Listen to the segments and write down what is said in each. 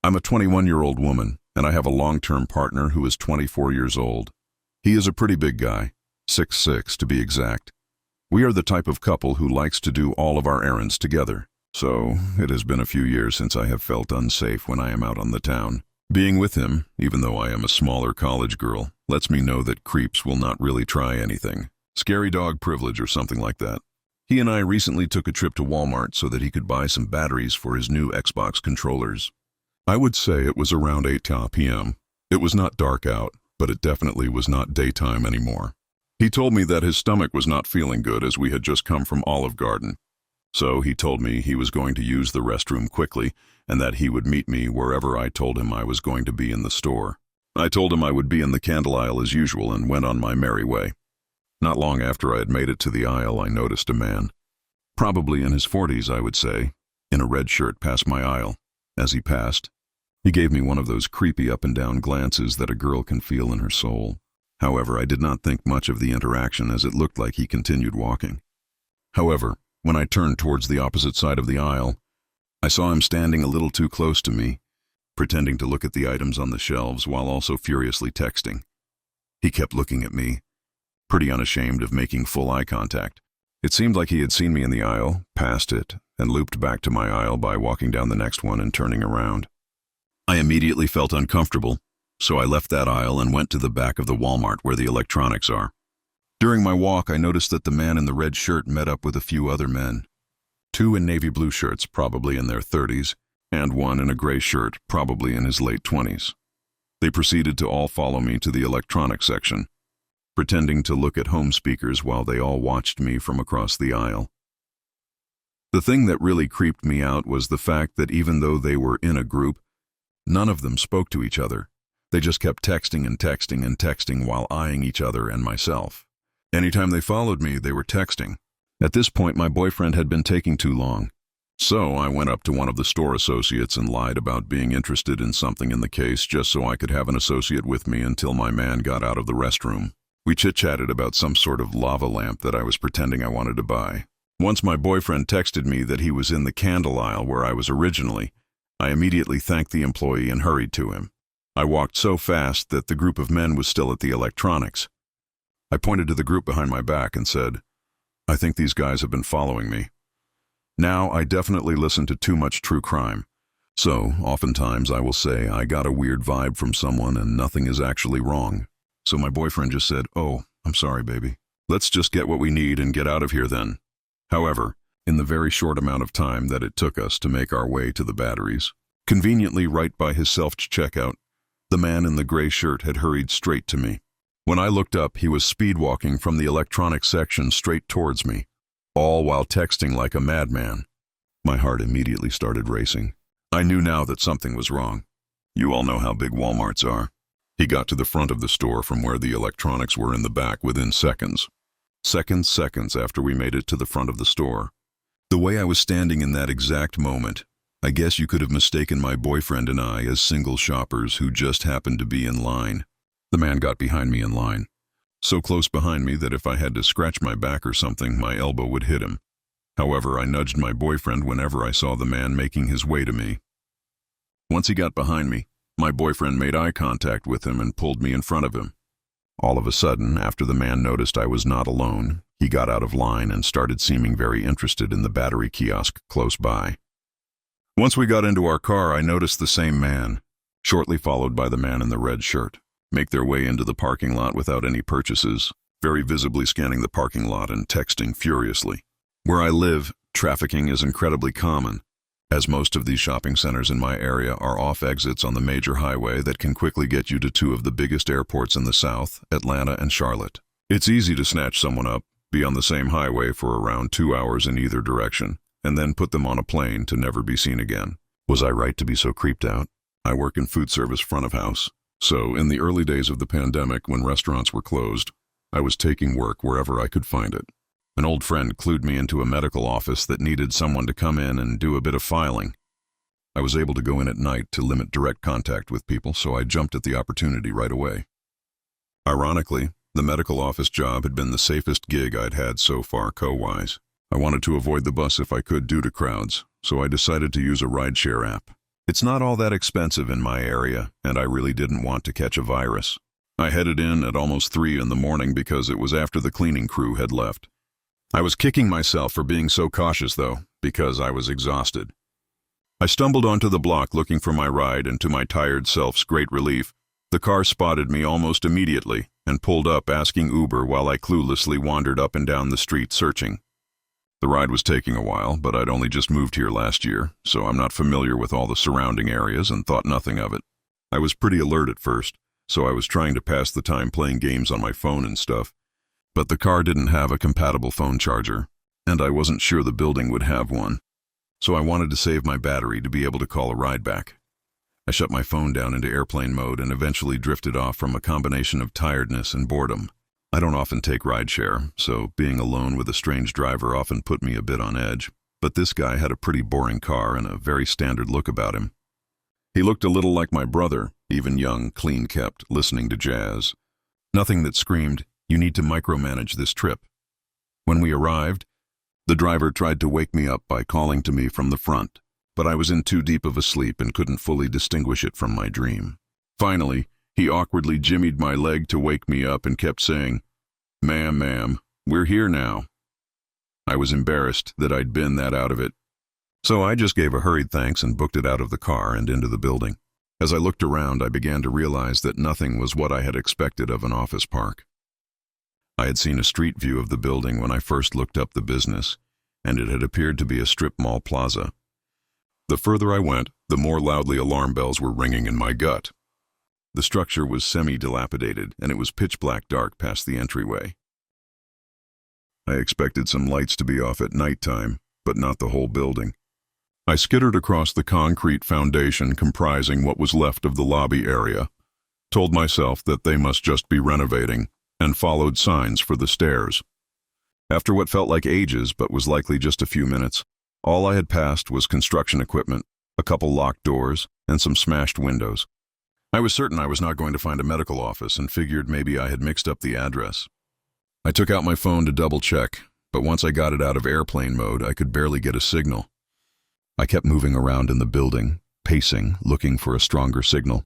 I'm a 21-year-old woman, and I have a long-term partner who is 24 years old. He is a pretty big guy, 6'6" to be exact. We are the type of couple who likes to do all of our errands together. So, it has been a few years since I have felt unsafe when I am out on the town. Being with him, even though I am a smaller college girl, lets me know that creeps will not really try anything. Scary dog privilege or something like that. He and I recently took a trip to Walmart so that he could buy some batteries for his new Xbox controllers. I would say it was around 8 p.m. It was not dark out, but it definitely was not daytime anymore. He told me that his stomach was not feeling good as we had just come from Olive Garden. So he told me he was going to use the restroom quickly and that he would meet me wherever I told him I was going to be in the store. I told him I would be in the candle aisle as usual and went on my merry way. Not long after I had made it to the aisle, I noticed a man, probably in his 40s, I would say, in a red shirt pass my aisle. As he passed, he gave me one of those creepy up and down glances that a girl can feel in her soul. However, I did not think much of the interaction as it looked like he continued walking. However, when I turned towards the opposite side of the aisle, I saw him standing a little too close to me, pretending to look at the items on the shelves while also furiously texting. He kept looking at me, pretty unashamed of making full eye contact. It seemed like he had seen me in the aisle, passed it, and looped back to my aisle by walking down the next one and turning around. I immediately felt uncomfortable, so I left that aisle and went to the back of the Walmart where the electronics are. During my walk, I noticed that the man in the red shirt met up with a few other men. 2 in navy blue shirts, probably in their 30s, and 1 in a gray shirt, probably in his late 20s. They proceeded to all follow me to the electronics section, pretending to look at home speakers while they all watched me from across the aisle. The thing that really creeped me out was the fact that even though they were in a group, none of them spoke to each other. They just kept texting and texting and texting while eyeing each other and myself. Anytime they followed me, they were texting. At this point, my boyfriend had been taking too long. So I went up to one of the store associates and lied about being interested in something in the case just so I could have an associate with me until my man got out of the restroom. We chit-chatted about some sort of lava lamp that I was pretending I wanted to buy. Once my boyfriend texted me that he was in the candle aisle where I was originally, I immediately thanked the employee and hurried to him. I walked so fast that the group of men was still at the electronics. I pointed to the group behind my back and said, "I think these guys have been following me." Now, I definitely listen to too much true crime. So, oftentimes I will say I got a weird vibe from someone and nothing is actually wrong. So my boyfriend just said, "Oh, I'm sorry, baby. Let's just get what we need and get out of here then." However, in the very short amount of time that it took us to make our way to the batteries, conveniently right by his self-checkout, the man in the gray shirt had hurried straight to me. When I looked up, he was speed-walking from the electronics section straight towards me, all while texting like a madman. My heart immediately started racing. I knew now that something was wrong. You all know how big Walmarts are. He got to the front of the store from where the electronics were in the back within seconds. Seconds after we made it to the front of the store. The way I was standing in that exact moment, I guess you could have mistaken my boyfriend and I as single shoppers who just happened to be in line. The man got behind me in line, so close behind me that if I had to scratch my back or something, my elbow would hit him. However, I nudged my boyfriend whenever I saw the man making his way to me. Once he got behind me, my boyfriend made eye contact with him and pulled me in front of him. All of a sudden, after the man noticed I was not alone, he got out of line and started seeming very interested in the battery kiosk close by. Once we got into our car, I noticed the same man, shortly followed by the man in the red shirt, make their way into the parking lot without any purchases, very visibly scanning the parking lot and texting furiously. Where I live, trafficking is incredibly common, as most of these shopping centers in my area are off exits on the major highway that can quickly get you to 2 of the biggest airports in the South, Atlanta and Charlotte. It's easy to snatch someone up, be on the same highway for around 2 hours in either direction, and then put them on a plane to never be seen again. Was I right to be so creeped out? I work in food service front of house. So, in the early days of the pandemic when restaurants were closed, I was taking work wherever I could find it. An old friend clued me into a medical office that needed someone to come in and do a bit of filing. I was able to go in at night to limit direct contact with people, so I jumped at the opportunity right away. Ironically, the medical office job had been the safest gig I'd had so far co-wise. I wanted to avoid the bus if I could due to crowds, so I decided to use a rideshare app. It's not all that expensive in my area, and I really didn't want to catch a virus. I headed in at almost 3 in the morning because it was after the cleaning crew had left. I was kicking myself for being so cautious, though, because I was exhausted. I stumbled onto the block looking for my ride, and to my tired self's great relief, the car spotted me almost immediately and pulled up asking Uber while I cluelessly wandered up and down the street searching. The ride was taking a while, but I'd only just moved here last year, so I'm not familiar with all the surrounding areas and thought nothing of it. I was pretty alert at first, so I was trying to pass the time playing games on my phone and stuff. But the car didn't have a compatible phone charger, and I wasn't sure the building would have one. So I wanted to save my battery to be able to call a ride back. I shut my phone down into airplane mode and eventually drifted off from a combination of tiredness and boredom. I don't often take rideshare, so being alone with a strange driver often put me a bit on edge, but this guy had a pretty boring car and a very standard look about him. He looked a little like my brother, even young, clean-kept, listening to jazz. Nothing that screamed, "You need to micromanage this trip." When we arrived, the driver tried to wake me up by calling to me from the front, but I was in too deep of a sleep and couldn't fully distinguish it from my dream. Finally, he awkwardly jimmied my leg to wake me up and kept saying, Ma'am, we're here now." I was embarrassed that I'd been that out of it, so I just gave a hurried thanks and booked it out of the car and into the building. As I looked around, I began to realize that nothing was what I had expected of an office park. I had seen a street view of the building when I first looked up the business, and it had appeared to be a strip mall plaza. The further I went, the more loudly alarm bells were ringing in my gut. The structure was semi-dilapidated, and it was pitch-black dark past the entryway. I expected some lights to be off at nighttime, but not the whole building. I skittered across the concrete foundation comprising what was left of the lobby area, told myself that they must just be renovating, and followed signs for the stairs. After what felt like ages but was likely just a few minutes, all I had passed was construction equipment, a couple locked doors, and some smashed windows. I was certain I was not going to find a medical office and figured maybe I had mixed up the address. I took out my phone to double-check, but once I got it out of airplane mode, I could barely get a signal. I kept moving around in the building, pacing, looking for a stronger signal.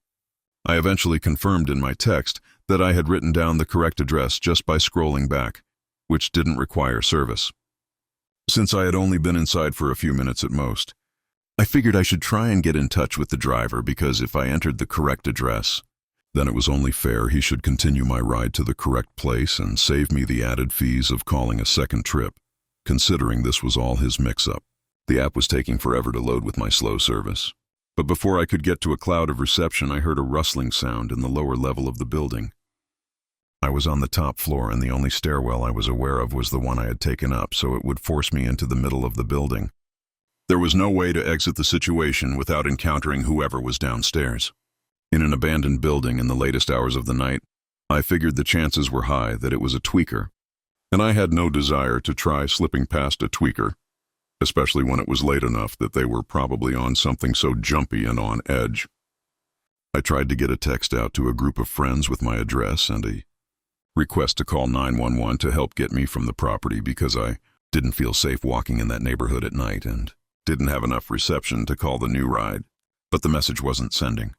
I eventually confirmed in my text that I had written down the correct address just by scrolling back, which didn't require service. Since I had only been inside for a few minutes at most, I figured I should try and get in touch with the driver because if I entered the correct address, then it was only fair he should continue my ride to the correct place and save me the added fees of calling a second trip, considering this was all his mix-up. The app was taking forever to load with my slow service. But before I could get to a cloud of reception, I heard a rustling sound in the lower level of the building. I was on the top floor, and the only stairwell I was aware of was the one I had taken up, so it would force me into the middle of the building. There was no way to exit the situation without encountering whoever was downstairs. In an abandoned building in the latest hours of the night, I figured the chances were high that it was a tweaker, and I had no desire to try slipping past a tweaker, especially when it was late enough that they were probably on something so jumpy and on edge. I tried to get a text out to a group of friends with my address and a request to call 911 to help get me from the property because I didn't feel safe walking in that neighborhood at night and didn't have enough reception to call the new ride, but the message wasn't sending.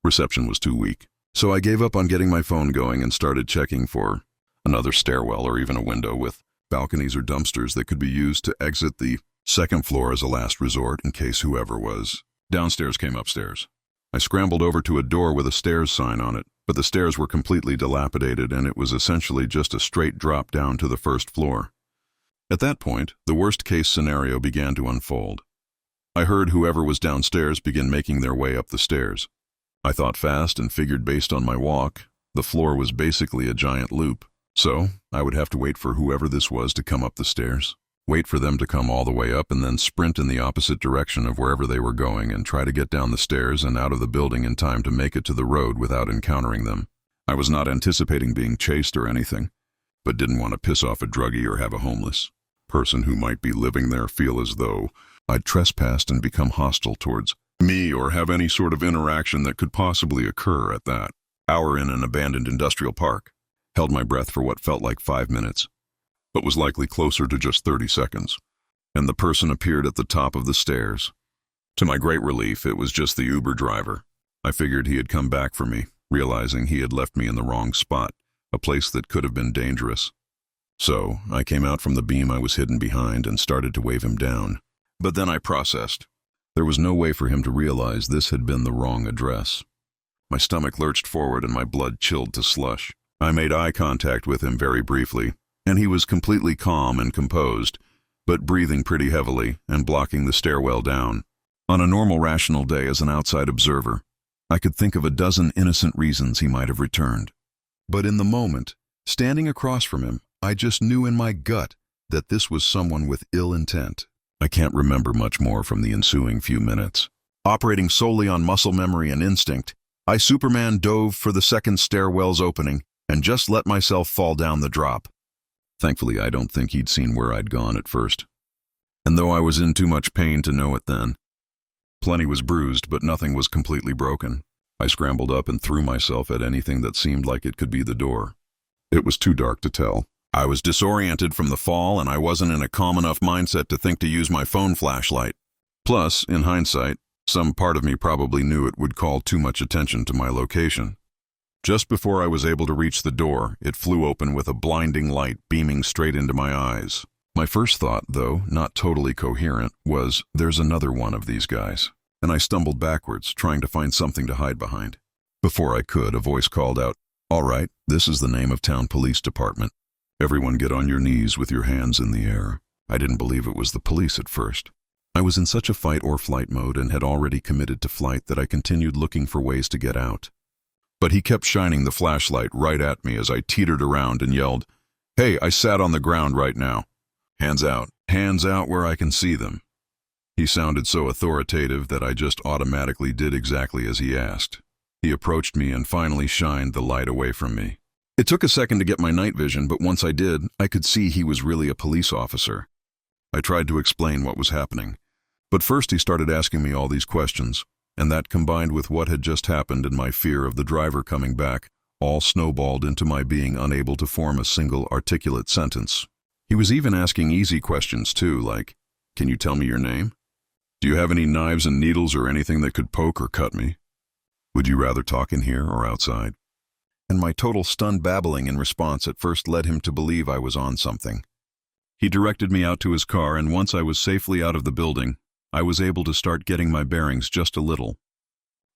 Reception was too weak, so I gave up on getting my phone going and started checking for another stairwell or even a window with balconies or dumpsters that could be used to exit the second floor as a last resort in case whoever was downstairs came upstairs. I scrambled over to a door with a stairs sign on it, but the stairs were completely dilapidated and it was essentially just a straight drop down to the first floor. At that point, the worst-case scenario began to unfold. I heard whoever was downstairs begin making their way up the stairs. I thought fast and figured based on my walk, the floor was basically a giant loop. So, I would have to wait for whoever this was to come up the stairs, wait for them to come all the way up, and then sprint in the opposite direction of wherever they were going and try to get down the stairs and out of the building in time to make it to the road without encountering them. I was not anticipating being chased or anything, but didn't want to piss off a druggie or have a homeless person who might be living there feel as though I'd trespassed and become hostile towards me or have any sort of interaction that could possibly occur at that hour in an abandoned industrial park. Held my breath for what felt like 5 minutes, but was likely closer to just 30 seconds, and the person appeared at the top of the stairs. To my great relief, it was just the Uber driver. I figured he had come back for me, realizing he had left me in the wrong spot, a place that could have been dangerous. So, I came out from the beam I was hidden behind and started to wave him down. But then I processed. There was no way for him to realize this had been the wrong address. My stomach lurched forward and my blood chilled to slush. I made eye contact with him very briefly, and he was completely calm and composed, but breathing pretty heavily and blocking the stairwell down. On a normal rational day as an outside observer, I could think of a dozen innocent reasons he might have returned. But in the moment, standing across from him, I just knew in my gut that this was someone with ill intent. I can't remember much more from the ensuing few minutes. Operating solely on muscle memory and instinct, I Superman dove for the second stairwell's opening and just let myself fall down the drop. Thankfully, I don't think he'd seen where I'd gone at first. And though I was in too much pain to know it then, plenty was bruised, but nothing was completely broken. I scrambled up and threw myself at anything that seemed like it could be the door. It was too dark to tell. I was disoriented from the fall, and I wasn't in a calm enough mindset to think to use my phone flashlight. Plus, in hindsight, some part of me probably knew it would call too much attention to my location. Just before I was able to reach the door, it flew open with a blinding light beaming straight into my eyes. My first thought, though not totally coherent, was, there's another one of these guys. And I stumbled backwards, trying to find something to hide behind. Before I could, a voice called out, "All right, this is the name of town police department. Everyone get on your knees with your hands in the air." I didn't believe it was the police at first. I was in such a fight or flight mode and had already committed to flight that I continued looking for ways to get out. But he kept shining the flashlight right at me as I teetered around and yelled, "Hey, I sat on the ground right now. Hands out where I can see them." He sounded so authoritative that I just automatically did exactly as he asked. He approached me and finally shined the light away from me. It took a second to get my night vision, but once I did, I could see he was really a police officer. I tried to explain what was happening, but first he started asking me all these questions, and that combined with what had just happened and my fear of the driver coming back, all snowballed into my being unable to form a single articulate sentence. He was even asking easy questions too, like, "Can you tell me your name? Do you have any knives and needles or anything that could poke or cut me? Would you rather talk in here or outside?" And my total stunned babbling in response at first led him to believe I was on something. He directed me out to his car, and once I was safely out of the building, I was able to start getting my bearings just a little.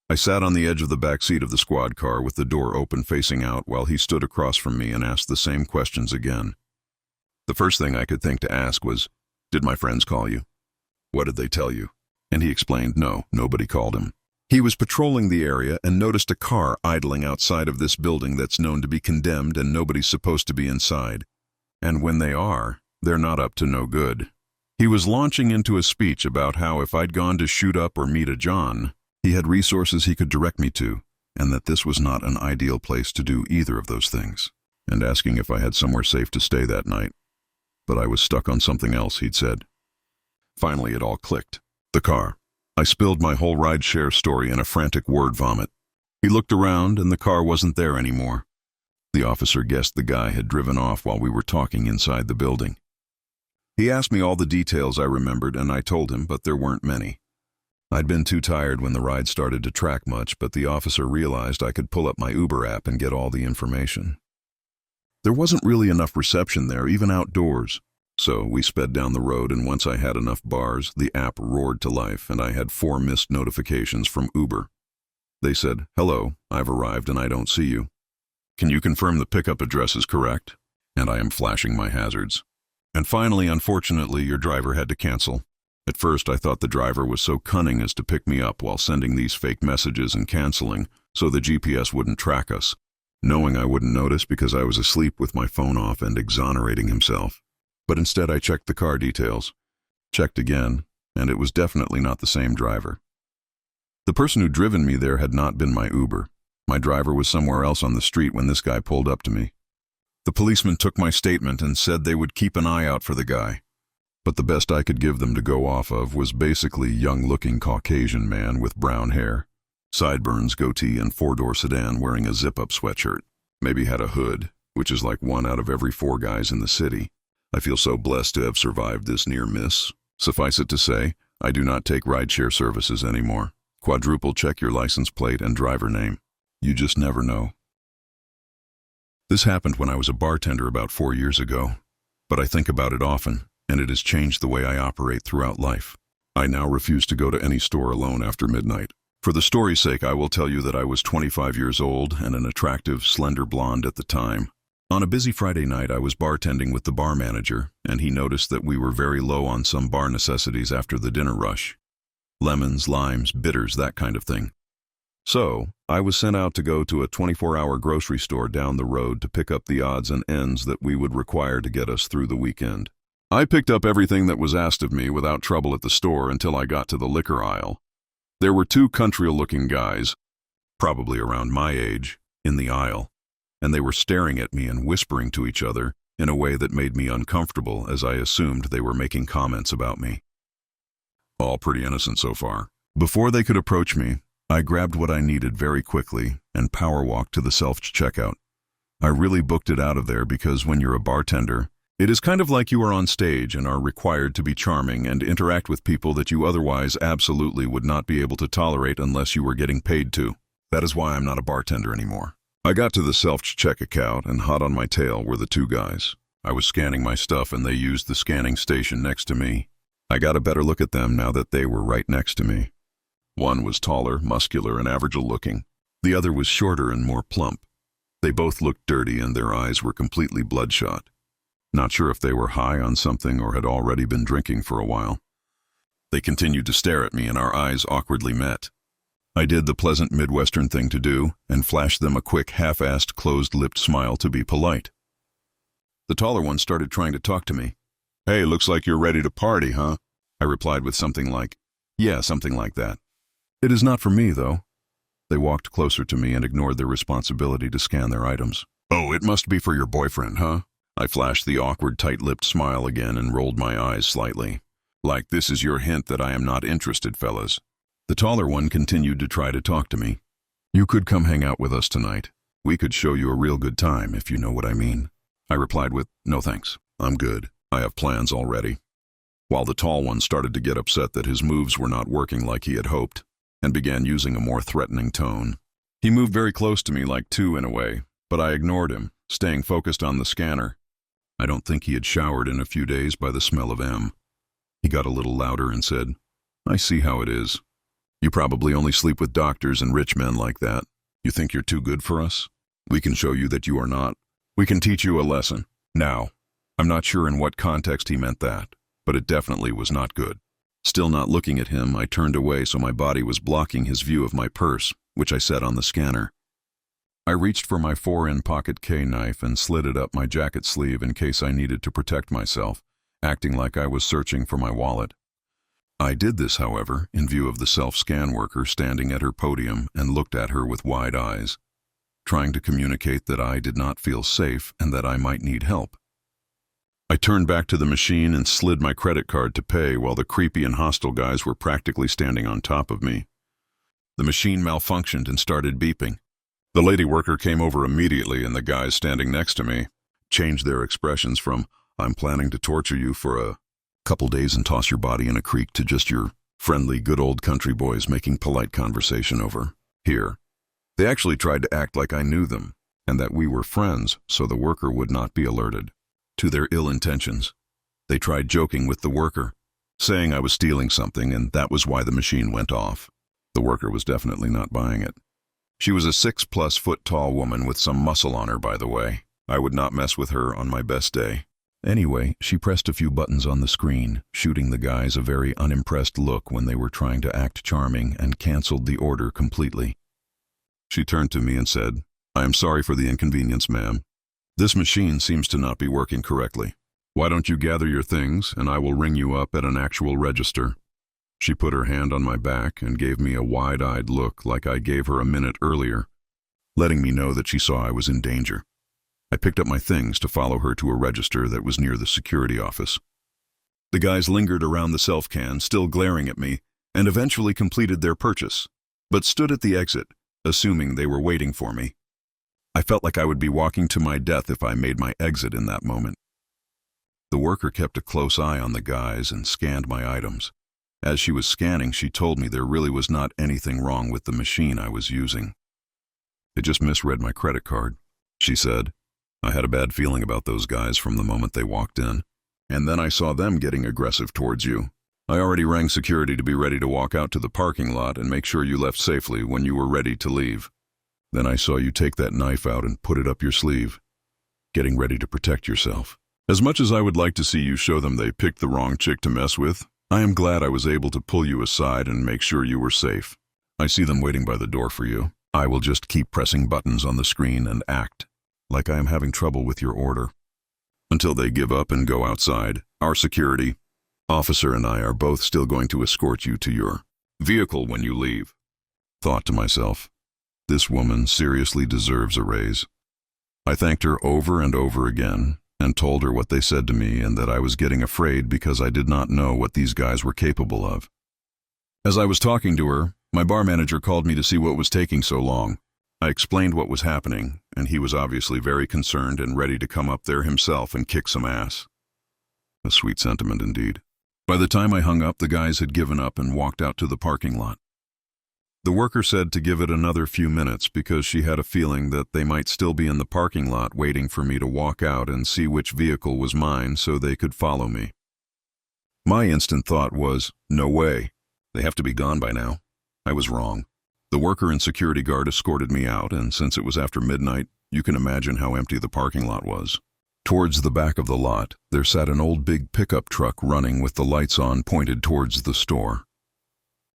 I sat on the edge of the back seat of the squad car with the door open facing out while he stood across from me and asked the same questions again. The first thing I could think to ask was, "Did my friends call you? What did they tell you?" And he explained, no, nobody called him. He was patrolling the area and noticed a car idling outside of this building that's known to be condemned and nobody's supposed to be inside. And when they are, they're not up to no good. He was launching into a speech about how if I'd gone to shoot up or meet a John, he had resources he could direct me to, and that this was not an ideal place to do either of those things, and asking if I had somewhere safe to stay that night. But I was stuck on something else, he'd said. Finally, it all clicked. The car. I spilled my whole ride-share story in a frantic word vomit. He looked around, and the car wasn't there anymore. The officer guessed the guy had driven off while we were talking inside the building. He asked me all the details I remembered, and I told him, but there weren't many. I'd been too tired when the ride started to track much, but the officer realized I could pull up my Uber app and get all the information. There wasn't really enough reception there, even outdoors. So we sped down the road, and once I had enough bars, the app roared to life, and I had 4 missed notifications from Uber. They said, "Hello, I've arrived and I don't see you. Can you confirm the pickup address is correct?" And I am flashing my hazards. And finally, unfortunately, your driver had to cancel. At first, I thought the driver was so cunning as to pick me up while sending these fake messages and canceling, so the GPS wouldn't track us, knowing I wouldn't notice because I was asleep with my phone off and exonerating himself. But instead I checked the car details, checked again, and it was definitely not the same driver. The person who'd driven me there had not been my Uber. My driver was somewhere else on the street when this guy pulled up to me. The policeman took my statement and said they would keep an eye out for the guy. But the best I could give them to go off of was basically young-looking Caucasian man with brown hair, sideburns, goatee, and 4-door sedan wearing a zip-up sweatshirt. Maybe had a hood, which is like 1 out of every 4 guys in the city. I feel so blessed to have survived this near miss. Suffice it to say, I do not take rideshare services anymore. Quadruple check your license plate and driver name. You just never know. This happened when I was a bartender about 4 years ago, but I think about it often, and it has changed the way I operate throughout life. I now refuse to go to any store alone after midnight. For the story's sake, I will tell you that I was 25 years old and an attractive, slender blonde at the time. On a busy Friday night, I was bartending with the bar manager, and he noticed that we were very low on some bar necessities after the dinner rush. Lemons, limes, bitters, that kind of thing. So, I was sent out to go to a 24-hour grocery store down the road to pick up the odds and ends that we would require to get us through the weekend. I picked up everything that was asked of me without trouble at the store until I got to the liquor aisle. There were 2 country-looking guys, probably around my age, in the aisle, and they were staring at me and whispering to each other in a way that made me uncomfortable, as I assumed they were making comments about me. All pretty innocent so far. Before they could approach me, I grabbed what I needed very quickly and power-walked to the self-checkout. I really booked it out of there because when you're a bartender, it is kind of like you are on stage and are required to be charming and interact with people that you otherwise absolutely would not be able to tolerate unless you were getting paid to. That is why I'm not a bartender anymore. I got to the self-checkout and hot on my tail were the 2 guys. I was scanning my stuff and they used the scanning station next to me. I got a better look at them now that they were right next to me. One was taller, muscular, and average-looking. The other was shorter and more plump. They both looked dirty and their eyes were completely bloodshot. Not sure if they were high on something or had already been drinking for a while. They continued to stare at me and our eyes awkwardly met. I did the pleasant Midwestern thing to do and flashed them a quick, half-assed, closed-lipped smile to be polite. The taller one started trying to talk to me. "Hey, looks like you're ready to party, huh?" I replied with something like, "Yeah, something like that." "It is not for me, though." They walked closer to me and ignored their responsibility to scan their items. "Oh, it must be for your boyfriend, huh?" I flashed the awkward, tight-lipped smile again and rolled my eyes slightly. "Like this is your hint that I am not interested, fellas." The taller one continued to try to talk to me. "You could come hang out with us tonight. We could show you a real good time, if you know what I mean." I replied with, "No thanks, I'm good. I have plans already." While the tall one started to get upset that his moves were not working like he had hoped, and began using a more threatening tone. He moved very close to me like 2 in a way, but I ignored him, staying focused on the scanner. I don't think he had showered in a few days by the smell of M. He got a little louder and said, "I see how it is. You probably only sleep with doctors and rich men like that. You think you're too good for us? We can show you that you are not. We can teach you a lesson." Now, I'm not sure in what context he meant that, but it definitely was not good. Still not looking at him, I turned away so my body was blocking his view of my purse, which I set on the scanner. I reached for my 4-in-pocket K-knife and slid it up my jacket sleeve in case I needed to protect myself, acting like I was searching for my wallet. I did this, however, in view of the self-scan worker standing at her podium and looked at her with wide eyes, trying to communicate that I did not feel safe and that I might need help. I turned back to the machine and slid my credit card to pay while the creepy and hostile guys were practically standing on top of me. The machine malfunctioned and started beeping. The lady worker came over immediately and the guys standing next to me changed their expressions from, "I'm planning to torture you for a couple days and toss your body in a creek," to just your friendly, good old country boys making polite conversation over here. They actually tried to act like I knew them and that we were friends so the worker would not be alerted to their ill intentions. They tried joking with the worker, saying I was stealing something and that was why the machine went off. The worker was definitely not buying it. She was a 6+ foot tall woman with some muscle on her, by the way. I would not mess with her on my best day. Anyway, she pressed a few buttons on the screen, shooting the guys a very unimpressed look when they were trying to act charming, and canceled the order completely. She turned to me and said, "I am sorry for the inconvenience, ma'am. This machine seems to not be working correctly. Why don't you gather your things and I will ring you up at an actual register." She put her hand on my back and gave me a wide-eyed look like I gave her a minute earlier, letting me know that she saw I was in danger. I picked up my things to follow her to a register that was near the security office. The guys lingered around the self-can, still glaring at me, and eventually completed their purchase, but stood at the exit, assuming they were waiting for me. I felt like I would be walking to my death if I made my exit in that moment. The worker kept a close eye on the guys and scanned my items. As she was scanning, she told me there really was not anything wrong with the machine I was using. It just misread my credit card, she said. I had a bad feeling about those guys from the moment they walked in. And then I saw them getting aggressive towards you. I already rang security to be ready to walk out to the parking lot and make sure you left safely when you were ready to leave. Then I saw you take that knife out and put it up your sleeve, getting ready to protect yourself. As much as I would like to see you show them they picked the wrong chick to mess with, I am glad I was able to pull you aside and make sure you were safe. I see them waiting by the door for you. I will just keep pressing buttons on the screen and act like I am having trouble with your order until they give up and go outside. Our security officer and I are both still going to escort you to your vehicle when you leave. Thought to myself, this woman seriously deserves a raise. I thanked her over and over again and told her what they said to me and that I was getting afraid because I did not know what these guys were capable of. As I was talking to her, my bar manager called me to see what was taking so long. I explained what was happening, and he was obviously very concerned and ready to come up there himself and kick some ass. A sweet sentiment indeed. By the time I hung up, the guys had given up and walked out to the parking lot. The worker said to give it another few minutes because she had a feeling that they might still be in the parking lot waiting for me to walk out and see which vehicle was mine so they could follow me. My instant thought was, no way. They have to be gone by now. I was wrong. The worker and security guard escorted me out, and since it was after midnight, you can imagine how empty the parking lot was. Towards the back of the lot, there sat an old big pickup truck running with the lights on pointed towards the store.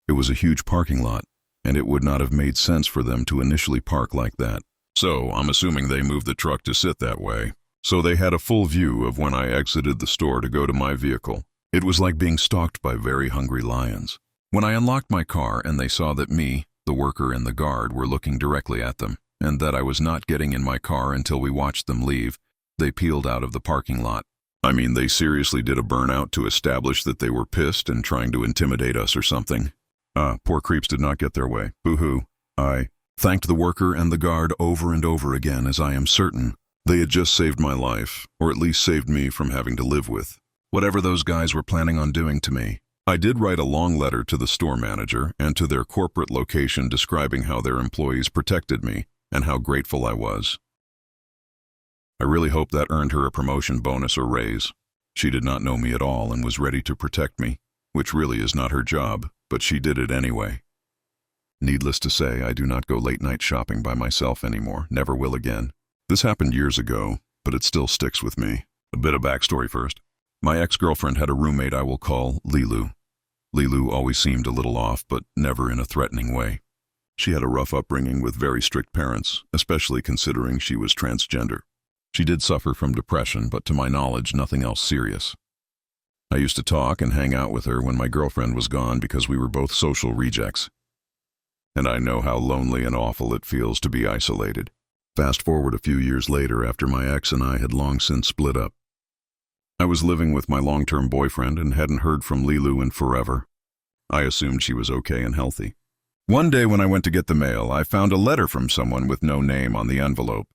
It was a huge parking lot, and it would not have made sense for them to initially park like that. So I'm assuming they moved the truck to sit that way. So they had a full view of when I exited the store to go to my vehicle. It was like being stalked by very hungry lions. When I unlocked my car and they saw that me, the worker and the guard were looking directly at them, and that I was not getting in my car until we watched them leave, they peeled out of the parking lot. I mean, they seriously did a burnout to establish that they were pissed and trying to intimidate us or something. Poor creeps did not get their way. Boo-hoo. I thanked the worker and the guard over and over again, as I am certain they had just saved my life, or at least saved me from having to live with whatever those guys were planning on doing to me. I did write a long letter to the store manager and to their corporate location describing how their employees protected me and how grateful I was. I really hope that earned her a promotion bonus or raise. She did not know me at all and was ready to protect me, which really is not her job, but she did it anyway. Needless to say, I do not go late-night shopping by myself anymore, never will again. This happened years ago, but it still sticks with me. A bit of backstory first. My ex-girlfriend had a roommate I will call Lilu. Lilu always seemed a little off, but never in a threatening way. She had a rough upbringing with very strict parents, especially considering she was transgender. She did suffer from depression, but to my knowledge, nothing else serious. I used to talk and hang out with her when my girlfriend was gone because we were both social rejects. And I know how lonely and awful it feels to be isolated. Fast forward a few years later, after my ex and I had long since split up. I was living with my long-term boyfriend and hadn't heard from Lilu in forever. I assumed she was okay and healthy. One day when I went to get the mail, I found a letter from someone with no name on the envelope.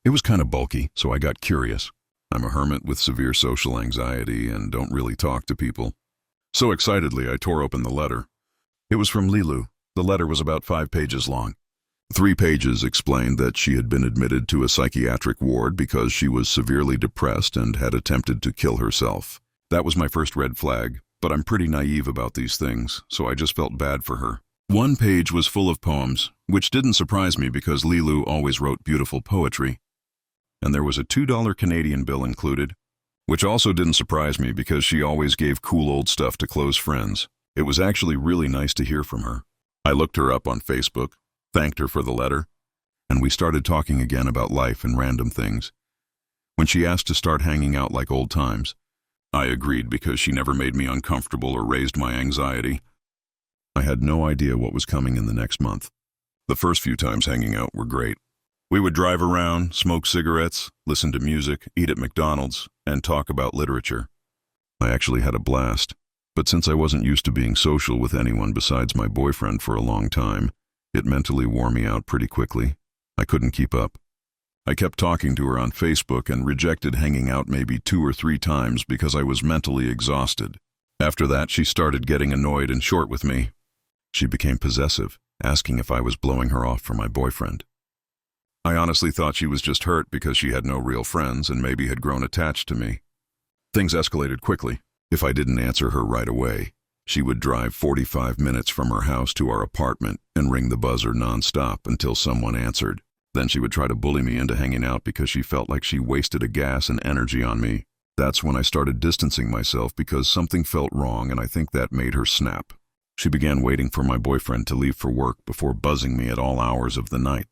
It was kind of bulky, so I got curious. I'm a hermit with severe social anxiety and don't really talk to people. So excitedly, I tore open the letter. It was from Lilu. The letter was about 5 pages long. 3 pages explained that she had been admitted to a psychiatric ward because she was severely depressed and had attempted to kill herself. That was my first red flag, but I'm pretty naive about these things, so I just felt bad for her. 1 page was full of poems, which didn't surprise me because Lilu always wrote beautiful poetry. And there was a $2 Canadian bill included, which also didn't surprise me because she always gave cool old stuff to close friends. It was actually really nice to hear from her. I looked her up on Facebook, thanked her for the letter, and we started talking again about life and random things. When she asked to start hanging out like old times, I agreed because she never made me uncomfortable or raised my anxiety. I had no idea what was coming in the next month. The first few times hanging out were great. We would drive around, smoke cigarettes, listen to music, eat at McDonald's, and talk about literature. I actually had a blast, but since I wasn't used to being social with anyone besides my boyfriend for a long time, it mentally wore me out pretty quickly. I couldn't keep up. I kept talking to her on Facebook and rejected hanging out maybe 2 or 3 times because I was mentally exhausted. After that, she started getting annoyed and short with me. She became possessive, asking if I was blowing her off for my boyfriend. I honestly thought she was just hurt because she had no real friends and maybe had grown attached to me. Things escalated quickly. If I didn't answer her right away, she would drive 45 minutes from her house to our apartment and ring the buzzer nonstop until someone answered. Then she would try to bully me into hanging out because she felt like she wasted a gas and energy on me. That's when I started distancing myself because something felt wrong, and I think that made her snap. She began waiting for my boyfriend to leave for work before buzzing me at all hours of the night.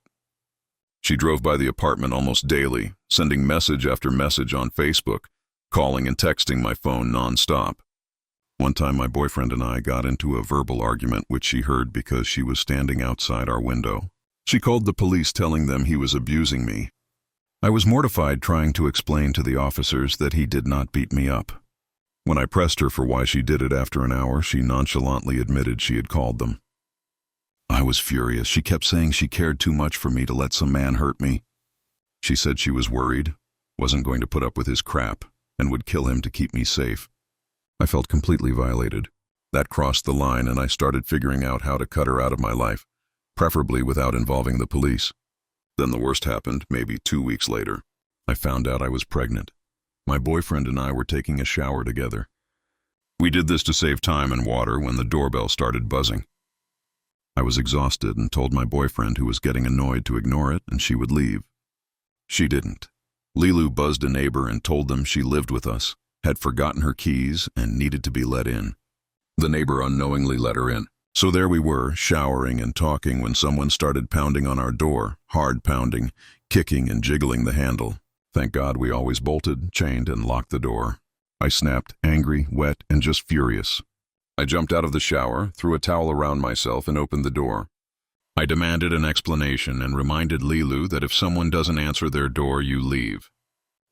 She drove by the apartment almost daily, sending message after message on Facebook, calling and texting my phone nonstop. One time my boyfriend and I got into a verbal argument which she heard because she was standing outside our window. She called the police telling them he was abusing me. I was mortified trying to explain to the officers that he did not beat me up. When I pressed her for why she did it after an hour, she nonchalantly admitted she had called them. I was furious. She kept saying she cared too much for me to let some man hurt me. She said she was worried, wasn't going to put up with his crap, and would kill him to keep me safe. I felt completely violated. That crossed the line, and I started figuring out how to cut her out of my life, preferably without involving the police. Then the worst happened, maybe 2 weeks later. I found out I was pregnant. My boyfriend and I were taking a shower together. We did this to save time and water when the doorbell started buzzing. I was exhausted and told my boyfriend, who was getting annoyed, to ignore it and she would leave. She didn't. Lilu buzzed a neighbor and told them she lived with us, had forgotten her keys, and needed to be let in. The neighbor unknowingly let her in. So there we were, showering and talking, when someone started pounding on our door, hard pounding, kicking and jiggling the handle. Thank God we always bolted, chained, and locked the door. I snapped, angry, wet, and just furious. I jumped out of the shower, threw a towel around myself, and opened the door. I demanded an explanation and reminded Lilu that if someone doesn't answer their door, you leave.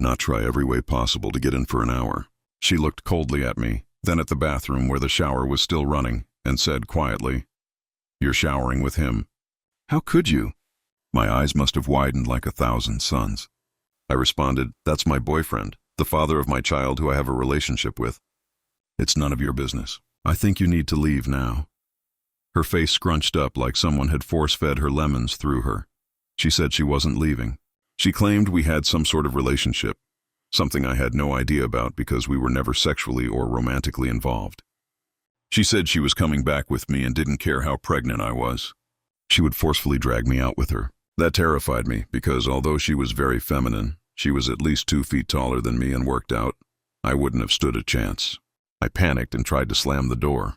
Not try every way possible to get in for an hour. She looked coldly at me, then at the bathroom where the shower was still running, and said quietly, "You're showering with him." "How could you?" My eyes must have widened like 1,000 suns. I responded, "That's my boyfriend, the father of my child who I have a relationship with. It's none of your business. I think you need to leave now." Her face scrunched up like someone had force-fed her lemons through her. She said she wasn't leaving. She claimed we had some sort of relationship, something I had no idea about because we were never sexually or romantically involved. She said she was coming back with me and didn't care how pregnant I was. She would forcefully drag me out with her. That terrified me because although she was very feminine, she was at least 2 feet taller than me and worked out. I wouldn't have stood a chance. I panicked and tried to slam the door.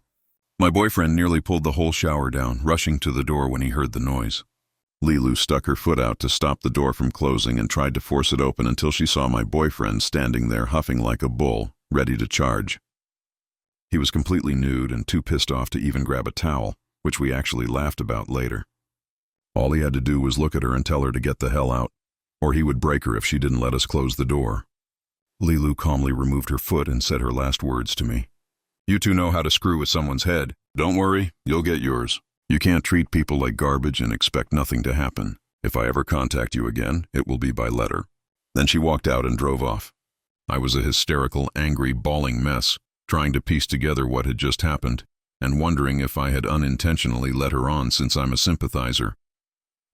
My boyfriend nearly pulled the whole shower down, rushing to the door when he heard the noise. Lilu stuck her foot out to stop the door from closing and tried to force it open until she saw my boyfriend standing there huffing like a bull, ready to charge. He was completely nude and too pissed off to even grab a towel, which we actually laughed about later. All he had to do was look at her and tell her to get the hell out, or he would break her if she didn't let us close the door. Lilu calmly removed her foot and said her last words to me. "You two know how to screw with someone's head. Don't worry, you'll get yours. You can't treat people like garbage and expect nothing to happen. If I ever contact you again, it will be by letter." Then she walked out and drove off. I was a hysterical, angry, bawling mess, trying to piece together what had just happened, and wondering if I had unintentionally let her on since I'm a sympathizer.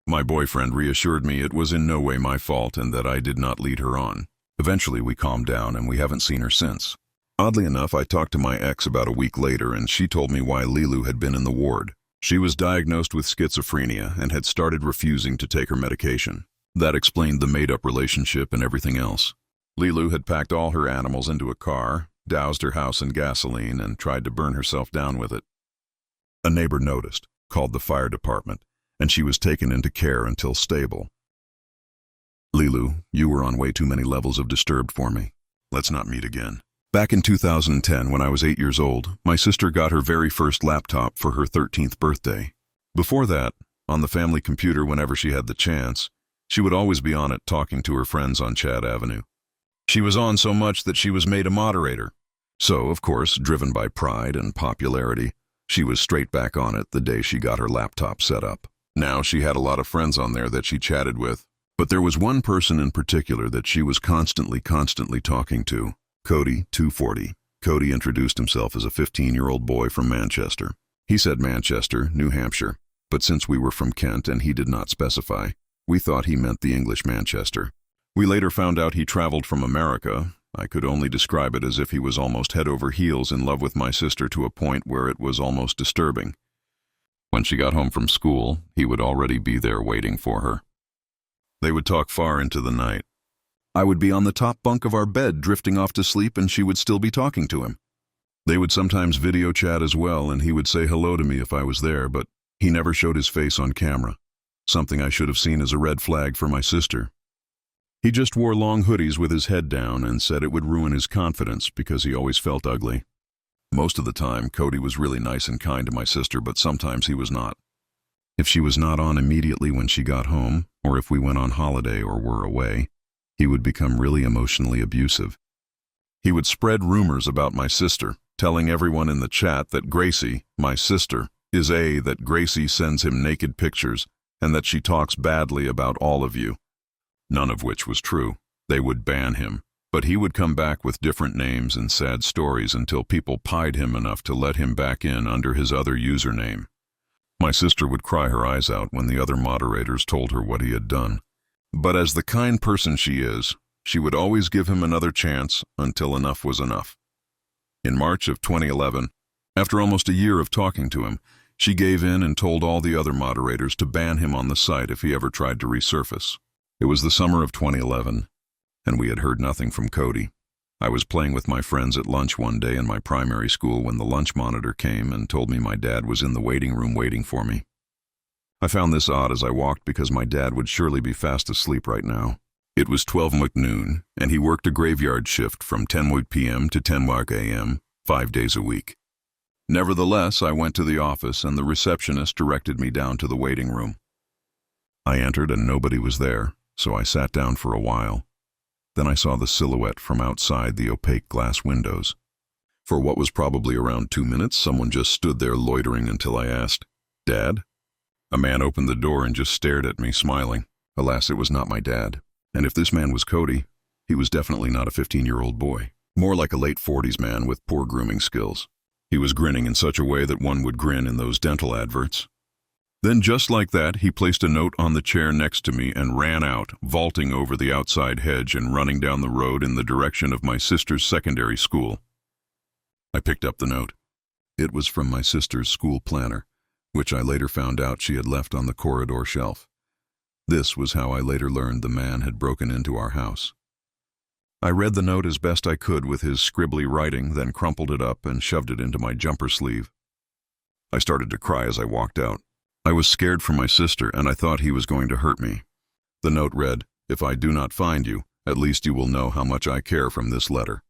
My boyfriend reassured me it was in no way my fault and that I did not lead her on. Eventually we calmed down and we haven't seen her since. Oddly enough, I talked to my ex about a week later and she told me why Lilu had been in the ward. She was diagnosed with schizophrenia and had started refusing to take her medication. That explained the made-up relationship and everything else. Lilu had packed all her animals into a car, doused her house in gasoline, and tried to burn herself down with it. A neighbor noticed, called the fire department, and she was taken into care until stable. "Lilu, you were on way too many levels of disturbed for me. Let's not meet again." Back in 2010, when I was 8 years old, my sister got her very first laptop for her 13th birthday. Before that, on the family computer whenever she had the chance, she would always be on it talking to her friends on Chad Avenue. She was on so much that she was made a moderator. So, of course, driven by pride and popularity, she was straight back on it the day she got her laptop set up. Now she had a lot of friends on there that she chatted with, but there was one person in particular that she was constantly talking to. Cody, 240. Cody introduced himself as a 15-year-old boy from Manchester. He said Manchester, New Hampshire, but since we were from Kent and he did not specify, we thought he meant the English Manchester. We later found out he traveled from America. I could only describe it as if he was almost head over heels in love with my sister to a point where it was almost disturbing. When she got home from school, he would already be there waiting for her. They would talk far into the night. I would be on the top bunk of our bed drifting off to sleep and she would still be talking to him. They would sometimes video chat as well and he would say hello to me if I was there, but he never showed his face on camera, something I should have seen as a red flag for my sister. He just wore long hoodies with his head down and said it would ruin his confidence because he always felt ugly. Most of the time, Cody was really nice and kind to my sister, but sometimes he was not. If she was not on immediately when she got home, or if we went on holiday or were away, he would become really emotionally abusive. He would spread rumors about my sister, telling everyone in the chat that Gracie, my sister, that Gracie sends him naked pictures and that she talks badly about all of you. None of which was true. They would ban him, but he would come back with different names and sad stories until people pied him enough to let him back in under his other username. My sister would cry her eyes out when the other moderators told her what he had done. But as the kind person she is, she would always give him another chance until enough was enough. In March of 2011, after almost a year of talking to him, she gave in and told all the other moderators to ban him on the site if he ever tried to resurface. It was the summer of 2011, and we had heard nothing from Cody. I was playing with my friends at lunch one day in my primary school when the lunch monitor came and told me my dad was in the waiting room waiting for me. I found this odd as I walked because my dad would surely be fast asleep right now. It was 12 noon, and he worked a graveyard shift from 10 p.m. to 10 a.m., 5 days a week. Nevertheless, I went to the office and the receptionist directed me down to the waiting room. I entered and nobody was there, so I sat down for a while. Then I saw the silhouette from outside the opaque glass windows. For what was probably around 2 minutes, someone just stood there loitering until I asked, "Dad?" A man opened the door and just stared at me, smiling. Alas, it was not my dad. And if this man was Cody, he was definitely not a 15-year-old boy. More like a late 40s man with poor grooming skills. He was grinning in such a way that one would grin in those dental adverts. Then just like that, he placed a note on the chair next to me and ran out, vaulting over the outside hedge and running down the road in the direction of my sister's secondary school. I picked up the note. It was from my sister's school planner, which I later found out she had left on the corridor shelf. This was how I later learned the man had broken into our house. I read the note as best I could with his scribbly writing, then crumpled it up and shoved it into my jumper sleeve. I started to cry as I walked out. I was scared for my sister, and I thought he was going to hurt me. The note read, "If I do not find you, at least you will know how much I care from this letter.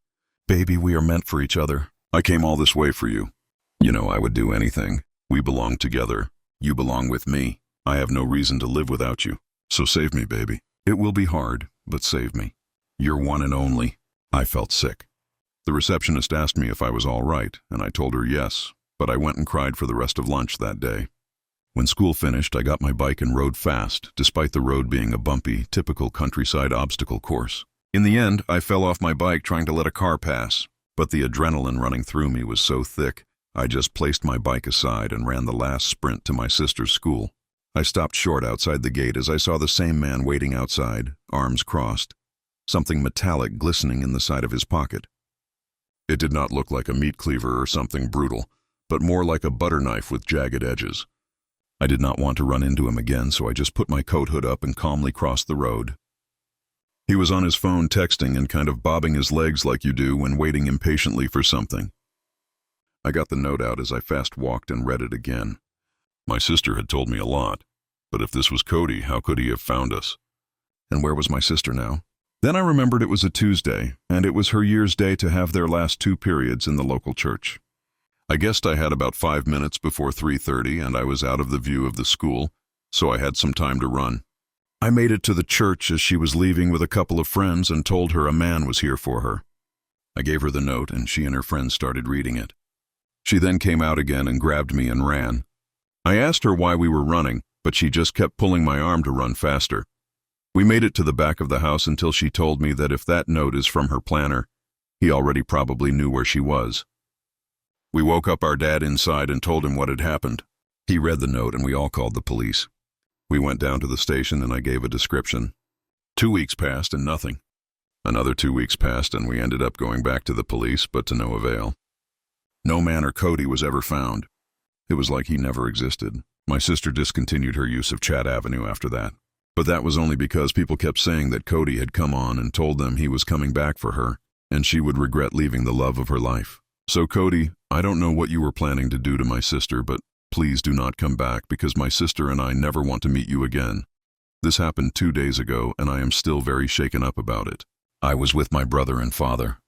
Baby, we are meant for each other. I came all this way for you. You know I would do anything. We belong together. You belong with me. I have no reason to live without you. So save me, baby. It will be hard, but save me. You're one and only." I felt sick. The receptionist asked me if I was all right, and I told her yes, but I went and cried for the rest of lunch that day. When school finished, I got my bike and rode fast, despite the road being a bumpy, typical countryside obstacle course. In the end, I fell off my bike trying to let a car pass, but the adrenaline running through me was so thick, I just placed my bike aside and ran the last sprint to my sister's school. I stopped short outside the gate as I saw the same man waiting outside, arms crossed, something metallic glistening in the side of his pocket. It did not look like a meat cleaver or something brutal, but more like a butter knife with jagged edges. I did not want to run into him again, so I just put my coat hood up and calmly crossed the road. He was on his phone texting and kind of bobbing his legs like you do when waiting impatiently for something. I got the note out as I fast walked and read it again. My sister had told me a lot, but if this was Cody, how could he have found us? And where was my sister now? Then I remembered it was a Tuesday, and it was her year's day to have their last 2 periods in the local church. I guessed I had about 5 minutes before 3:30, and I was out of the view of the school, so I had some time to run. I made it to the church as she was leaving with a couple of friends and told her a man was here for her. I gave her the note, and she and her friends started reading it. She then came out again and grabbed me and ran. I asked her why we were running, but she just kept pulling my arm to run faster. We made it to the back of the house until she told me that if that note is from her planner, He already probably knew where she was. We woke up our dad inside and told him what had happened. He read the note and we all called the police. We went down to the station and I gave a description. 2 weeks passed and nothing. Another 2 weeks passed and we ended up going back to the police, but to no avail. No man or Cody was ever found. It was like he never existed. My sister discontinued her use of Chat Avenue after that. But that was only because people kept saying that Cody had come on and told them he was coming back for her, and she would regret leaving the love of her life. So Cody, I don't know what you were planning to do to my sister, but please do not come back because my sister and I never want to meet you again. This happened 2 days ago and I am still very shaken up about it. I was with my brother and father.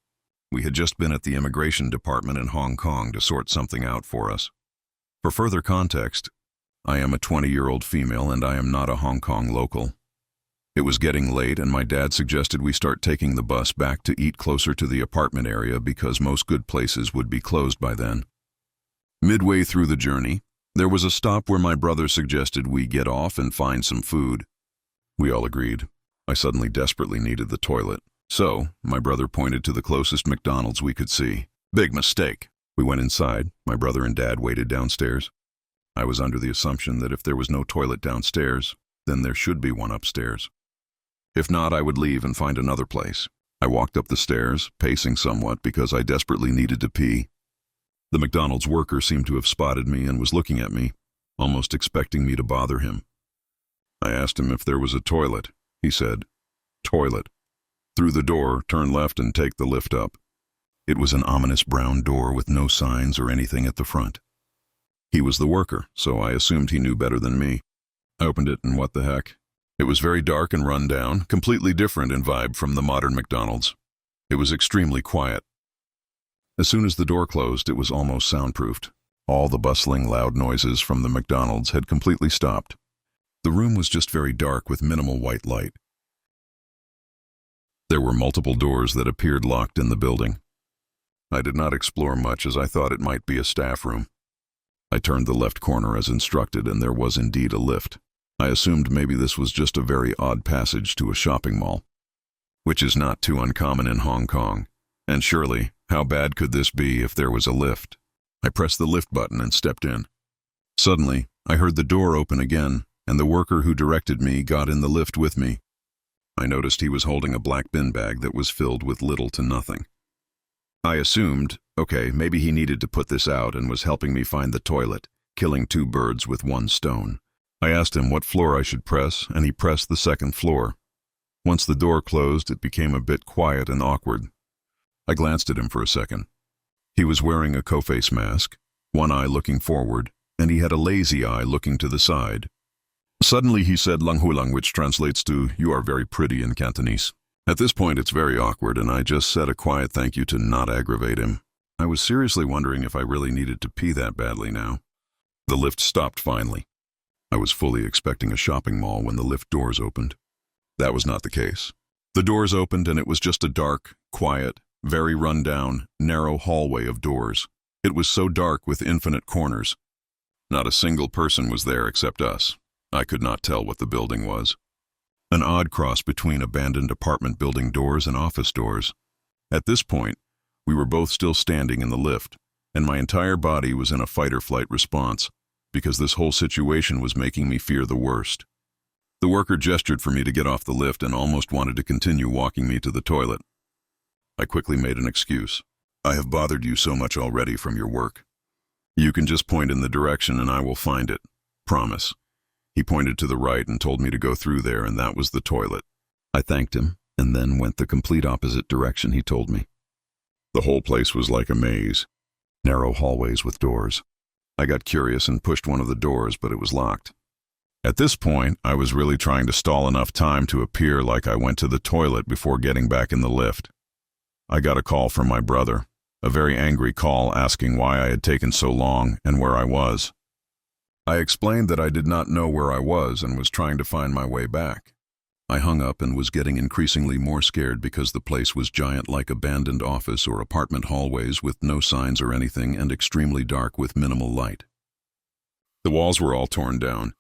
We had just been at the immigration department in Hong Kong to sort something out for us. For further context, I am a 20-year-old female and I am not a Hong Kong local. It was getting late and my dad suggested we start taking the bus back to eat closer to the apartment area because most good places would be closed by then. Midway through the journey, there was a stop where my brother suggested we get off and find some food. We all agreed. I suddenly desperately needed the toilet. So, my brother pointed to the closest McDonald's we could see. Big mistake. We went inside. My brother and dad waited downstairs. I was under the assumption that if there was no toilet downstairs, then there should be one upstairs. If not, I would leave and find another place. I walked up the stairs, pacing somewhat because I desperately needed to pee. The McDonald's worker seemed to have spotted me and was looking at me, almost expecting me to bother him. I asked him if there was a toilet. He said, "Toilet. Through the door, turn left and take the lift up." It was an ominous brown door with no signs or anything at the front. He was the worker, so I assumed he knew better than me. I opened it and what the heck? It was very dark and run down, completely different in vibe from the modern McDonald's. It was extremely quiet. As soon as the door closed, it was almost soundproofed. All the bustling, loud noises from the McDonald's had completely stopped. The room was just very dark with minimal white light. There were multiple doors that appeared locked in the building. I did not explore much as I thought it might be a staff room. I turned the left corner as instructed and there was indeed a lift. I assumed maybe this was just a very odd passage to a shopping mall, which is not too uncommon in Hong Kong. And surely, how bad could this be if there was a lift? I pressed the lift button and stepped in. Suddenly, I heard the door open again, and the worker who directed me got in the lift with me. I noticed he was holding a black bin bag that was filled with little to nothing. I assumed, okay, maybe he needed to put this out and was helping me find the toilet, killing 2 birds with 1 stone. I asked him what floor I should press, and he pressed the 2nd floor. Once the door closed, it became a bit quiet and awkward. I glanced at him for a second. He was wearing a co-face mask, one eye looking forward, and he had a lazy eye looking to the side. Suddenly he said "Lang Hulang," which translates to "You are very pretty" in Cantonese. At this point it's very awkward and I just said a quiet thank you to not aggravate him. I was seriously wondering if I really needed to pee that badly now. The lift stopped finally. I was fully expecting a shopping mall when the lift doors opened. That was not the case. The doors opened and it was just a dark, quiet, very run-down, narrow hallway of doors. It was so dark with infinite corners. Not a single person was there except us. I could not tell what the building was. An odd cross between abandoned apartment building doors and office doors. At this point, we were both still standing in the lift, and my entire body was in a fight-or-flight response, because this whole situation was making me fear the worst. The worker gestured for me to get off the lift and almost wanted to continue walking me to the toilet. I quickly made an excuse. "I have bothered you so much already from your work. You can just point in the direction and I will find it. Promise." He pointed to the right and told me to go through there, and that was the toilet. I thanked him, and then went the complete opposite direction he told me. The whole place was like a maze. Narrow hallways with doors. I got curious and pushed one of the doors, but it was locked. At this point, I was really trying to stall enough time to appear like I went to the toilet before getting back in the lift. I got a call from my brother, a very angry call asking why I had taken so long and where I was. I explained that I did not know where I was and was trying to find my way back. I hung up and was getting increasingly more scared because the place was giant like abandoned office or apartment hallways with no signs or anything and extremely dark with minimal light. The walls were all torn down.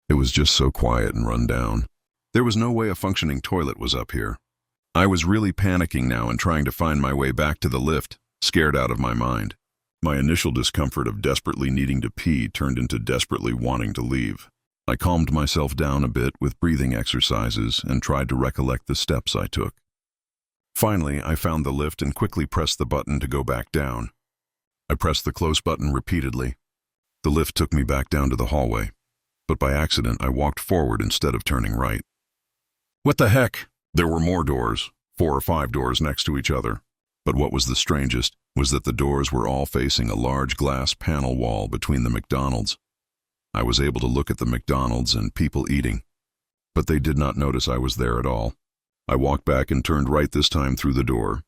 It was just so quiet and run down. There was no way a functioning toilet was up here. I was really panicking now and trying to find my way back to the lift, scared out of my mind. My initial discomfort of desperately needing to pee turned into desperately wanting to leave. I calmed myself down a bit with breathing exercises and tried to recollect the steps I took. Finally, I found the lift and quickly pressed the button to go back down. I pressed the close button repeatedly. The lift took me back down to the hallway, but by accident I walked forward instead of turning right. What the heck? There were more doors, 4 or 5 doors next to each other. But what was the strangest was that the doors were all facing a large glass panel wall between the McDonald's. I was able to look at the McDonald's and people eating, but they did not notice I was there at all. I walked back and turned right this time through the door.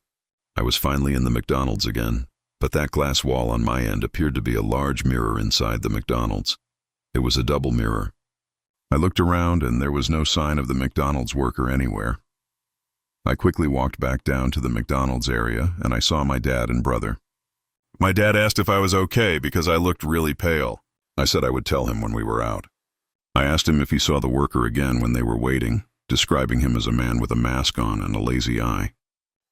I was finally in the McDonald's again, but that glass wall on my end appeared to be a large mirror inside the McDonald's. It was a double mirror. I looked around and there was no sign of the McDonald's worker anywhere. I quickly walked back down to the McDonald's area and I saw my dad and brother. My dad asked if I was okay because I looked really pale. I said I would tell him when we were out. I asked him if he saw the worker again when they were waiting, describing him as a man with a mask on and a lazy eye.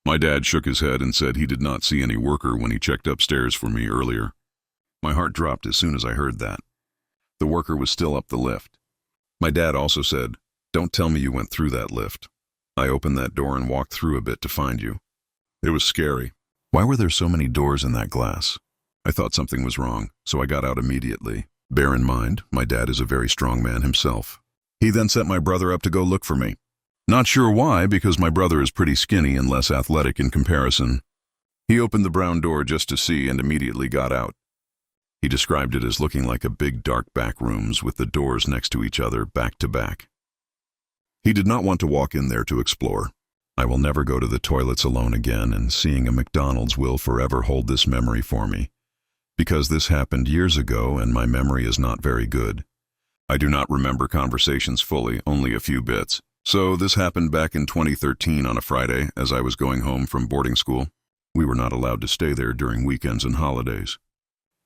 My dad shook his head and said he did not see any worker when he checked upstairs for me earlier. My heart dropped as soon as I heard that. The worker was still up the lift. My dad also said, "Don't tell me you went through that lift. I opened that door and walked through a bit to find you." It was scary. Why were there so many doors in that glass? I thought something was wrong, so I got out immediately. Bear in mind, my dad is a very strong man himself. He then sent my brother up to go look for me. Not sure why, because my brother is pretty skinny and less athletic in comparison. He opened the brown door just to see and immediately got out. He described it as looking like a big dark back rooms with the doors next to each other, back to back. He did not want to walk in there to explore. I will never go to the toilets alone again, and seeing a McDonald's will forever hold this memory for me. Because this happened years ago and my memory is not very good. I do not remember conversations fully, only a few bits. So this happened back in 2013 on a Friday as I was going home from boarding school. We were not allowed to stay there during weekends and holidays.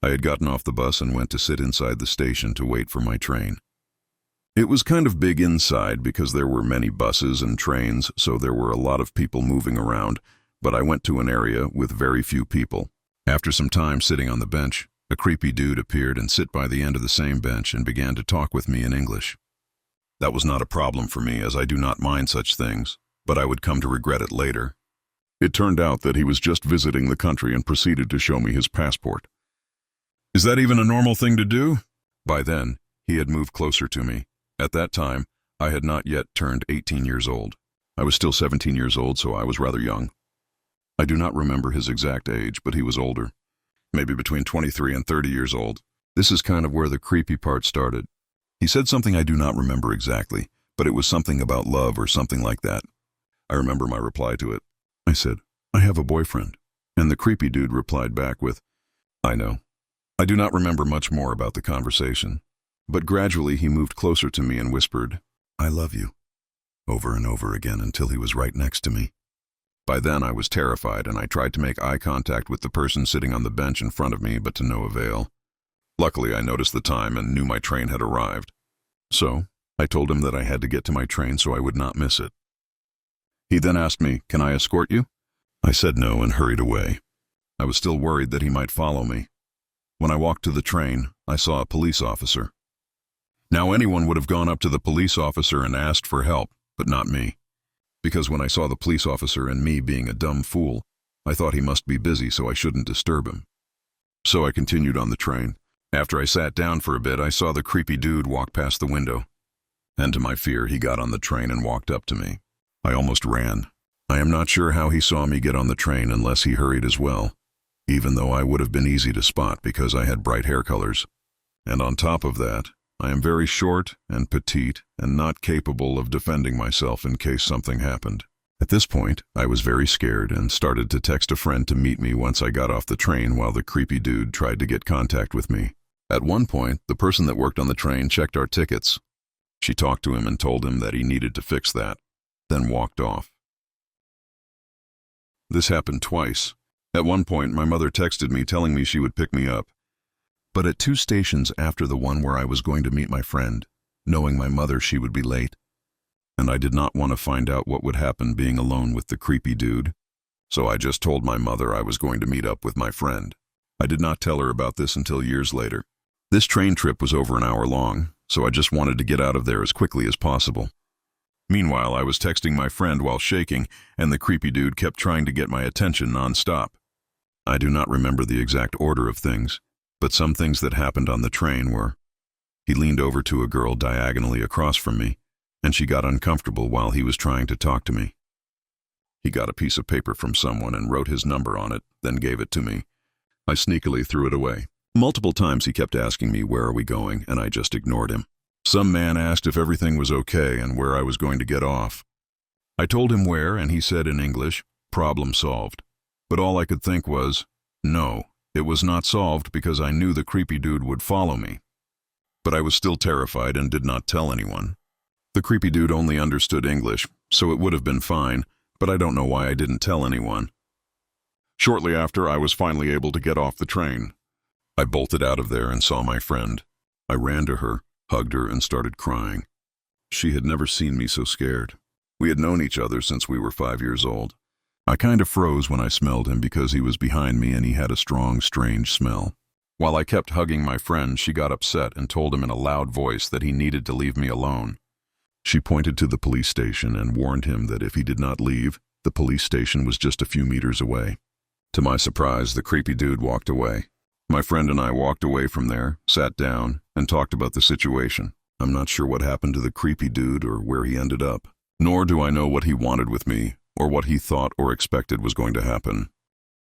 I had gotten off the bus and went to sit inside the station to wait for my train. It was kind of big inside because there were many buses and trains, so there were a lot of people moving around, but I went to an area with very few people. After some time sitting on the bench, a creepy dude appeared and sat by the end of the same bench and began to talk with me in English. That was not a problem for me as I do not mind such things, but I would come to regret it later. It turned out that he was just visiting the country and proceeded to show me his passport. Is that even a normal thing to do? By then, he had moved closer to me. At that time, I had not yet turned 18 years old. I was still 17 years old, so I was rather young. I do not remember his exact age, but he was older. Maybe between 23 and 30 years old. This is kind of where the creepy part started. He said something I do not remember exactly, but it was something about love or something like that. I remember my reply to it. I said, "I have a boyfriend." And the creepy dude replied back with, "I know." I do not remember much more about the conversation, but gradually he moved closer to me and whispered, "I love you," over and over again until he was right next to me. By then I was terrified and I tried to make eye contact with the person sitting on the bench in front of me, but to no avail. Luckily, I noticed the time and knew my train had arrived. So, I told him that I had to get to my train so I would not miss it. He then asked me, "Can I escort you?" I said no and hurried away. I was still worried that he might follow me. When I walked to the train, I saw a police officer. Now anyone would have gone up to the police officer and asked for help, but not me. Because when I saw the police officer and me being a dumb fool, I thought he must be busy so I shouldn't disturb him. So I continued on the train. After I sat down for a bit, I saw the creepy dude walk past the window. And to my fear, he got on the train and walked up to me. I almost ran. I am not sure how he saw me get on the train unless he hurried as well, even though I would have been easy to spot because I had bright hair colors. And on top of that, I am very short and petite and not capable of defending myself in case something happened. At this point, I was very scared and started to text a friend to meet me once I got off the train while the creepy dude tried to get contact with me. At one point, the person that worked on the train checked our tickets. She talked to him and told him that he needed to fix that, then walked off. This happened twice. At one point, my mother texted me telling me she would pick me up. But at 2 stations after the one where I was going to meet my friend, knowing my mother she would be late. And and I did not want to find out what would happen being alone with the creepy dude. So I just told my mother I was going to meet up with my friend. I did not tell her about this until years later. This train trip was over an hour long, so I just wanted to get out of there as quickly as possible. Meanwhile, I was texting my friend while shaking, and the creepy dude kept trying to get my attention nonstop. I do not remember the exact order of things, but some things that happened on the train were: he leaned over to a girl diagonally across from me, and she got uncomfortable while he was trying to talk to me. He got a piece of paper from someone and wrote his number on it, then gave it to me. I sneakily threw it away. Multiple times he kept asking me where are we going, and I just ignored him. Some man asked if everything was okay and where I was going to get off. I told him where, and he said in English, "Problem solved." But all I could think was, no, it was not solved because I knew the creepy dude would follow me. But I was still terrified and did not tell anyone. The creepy dude only understood English, so it would have been fine, but I don't know why I didn't tell anyone. Shortly after, I was finally able to get off the train. I bolted out of there and saw my friend. I ran to her, hugged her, and started crying. She had never seen me so scared. We had known each other since we were 5 years old. I kind of froze when I smelled him because he was behind me and he had a strong, strange smell. While I kept hugging my friend, she got upset and told him in a loud voice that he needed to leave me alone. She pointed to the police station and warned him that if he did not leave, the police station was just a few meters away. To my surprise, the creepy dude walked away. My friend and I walked away from there, sat down, and talked about the situation. I'm not sure what happened to the creepy dude or where he ended up, nor do I know what he wanted with me or what he thought or expected was going to happen.